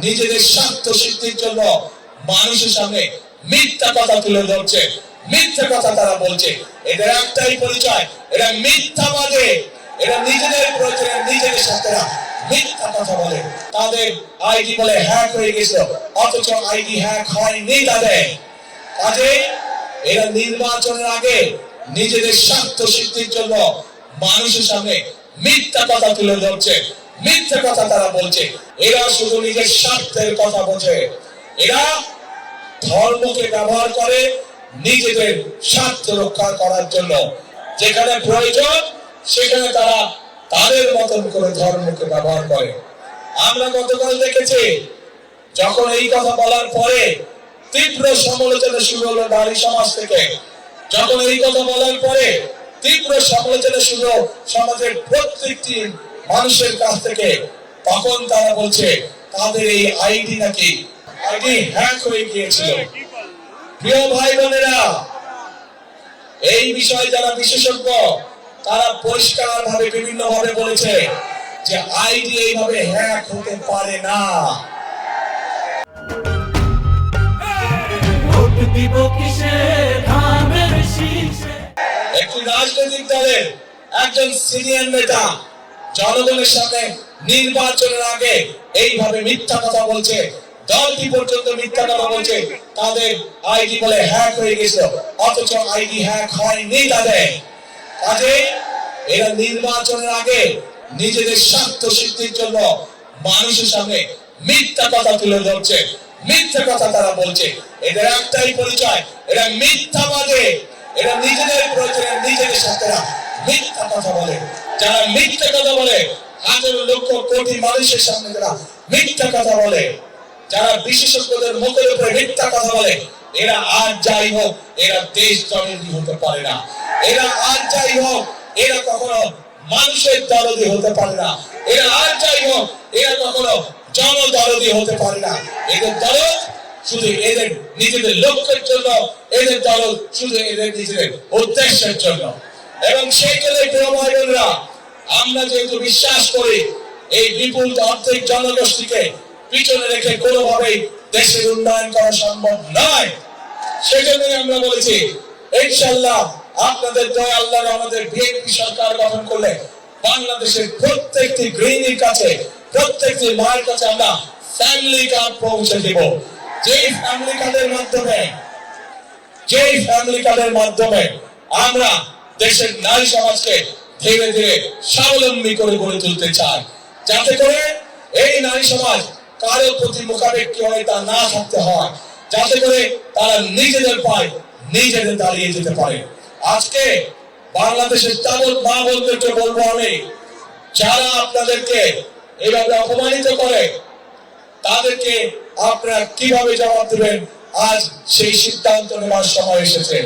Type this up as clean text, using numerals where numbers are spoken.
নিজেদের স্বার্থ সিদ্ধির জন্য মানুষের সামনে মিথ্যা কথা তুলে ধরছে, মিথ্যা কথা তারা বলছে। এদের একটাই পরিচয়, এরা মিথ্যাবাদী, এরা নিজেদের প্রয়োজনে নিজেদের সাথে মিথ্যা কথা বলে। তাদের আইডি বলে হ্যাক হয়ে গেছে, অথচ আইডি হ্যাক হয়নি তাদের। কাজেই এরা নির্বাচনের আগে নিজেদের স্বার্থ সিদ্ধির জন্য মানুষের সামনে মিথ্যা কথা তুলে ধরছে, মিথ্যা কথা তারা বলছে। এরা শুধু নিজের স্বার্থের কথা বোঝে, এরা ধর্মকে ব্যবহার করে নিজেদের স্বার্থ রক্ষা করার জন্য। যেখানে প্রয়োজন সেখানে তারা তাদের মতন করে ধর্মকে ব্যবহার করে। আমরা গতকাল দেখেছি, যখন এই কথা বলার পরে তীব্র সমালোচনা শুরু হলো নারী সমাজ থেকে, যখন এই কথা বলার পরে তীব্র সমালোচনা শুরু সমাজের প্রত্যেকটি মানুষের কাছ থেকে, তখন তারা বলছে তাদের এই আইডি নাকি আইডি হ্যাক হয়ে গিয়েছিল। প্রিয় ভাই বোনেরা, এই বিষয়ে যারা বিশেষজ্ঞ তারা পরিষ্কার ভাবে বিভিন্ন ভাবে বলেছে যে আইডি এইভাবে হ্যাক হতে পারে না। একটি রাজনৈতিক দলের একজন সিনিয়র নেতা জনগণের সামনে নির্বাচনের আগে এইভাবে মিথ্যা কথা বলছে, দলটি পর্যন্ত মিথ্যা কথা বলছে, তাদের আইডি বলে হ্যাক হয়ে গেছে, অথচ আইডি হ্যাক হয়নি তাদের। কাজেই এরা নির্বাচনের আগে নিজেদের স্বার্থ সিদ্ধির জন্য মানুষের সামনে মিথ্যা কথা তুলে ধরছে, মিথ্যা কথা তারা বলছে। এদের একটাই পরিচয়, এরা মিথ্যাবাদী, এরা নিজেদের প্রয়োজনে নিজেদের সাথে মিথ্যা কথা বলে। যারা মিথ্যা কথা বলে, হাজার লক্ষ কোটি মানুষের সামনে যারা মিথ্যা কথা বলে, যারা বিশেষজ্ঞদের মুখের উপরে মিথ্যা কথা বলে, এরা আর যাই হোক এরা দেশ দরদি হতে পারে না। এরা আর যাই হোক এরা কখনো মানুষের দরদি হতে পারে না। এরা আর যাই হোক এরা কখনো জনদরদি হতে পারে না। এদের দরদ শুধু এদের নিজেদের লক্ষ্যের জন্য, এদের দরদ শুধু এদের নিজেদের উদ্দেশ্যের জন্য। এবং সেই জন্য প্রিয় ভাই বোনেরা, আমরা যেহেতু বিশ্বাস করি এই বিপুল আর্থিক জনগোষ্ঠীকে পিছনে রেখে কোনোভাবেই দেশের উন্নয়ন করা সম্ভব নয়, সেজন্যই আমরা বলেছি ইনশাআল্লাহ আপনাদের দয়া আল্লাহর আমাদের বিএনপি সরকার গঠন করলে বাংলাদেশের প্রত্যেকটি গৃহিণীর কাছে, প্রত্যেকটি মায়ের কাছে আমরা ফ্যামিলি কার্ড পৌঁছে দেব। যেই ফ্যামিলি কার্ডের মাধ্যমে আমরা দেশের নারী সমাজকে ধীরে ধীরে স্বাবলম্বী করে গড়ে তুলতে চাই, যাতে করে এই নারী সমাজ কারো প্রতি মুখাপেক্ষী হয়ে তা না থাকতে হয়, যাতে করে তারা নিজেদের পায়ে নিজেদের দাঁড়িয়ে যেতে পারে। আজকে বাংলাদেশের তাবৎ মা বোনদেরকে বলবো আমি, যারা আপনাদেরকে এভাবে অপমানিত করে তাদেরকে আপনারা কিভাবে জবাব দেবেন, আজ সেই সিদ্ধান্ত নেওয়ার সময় এসেছে।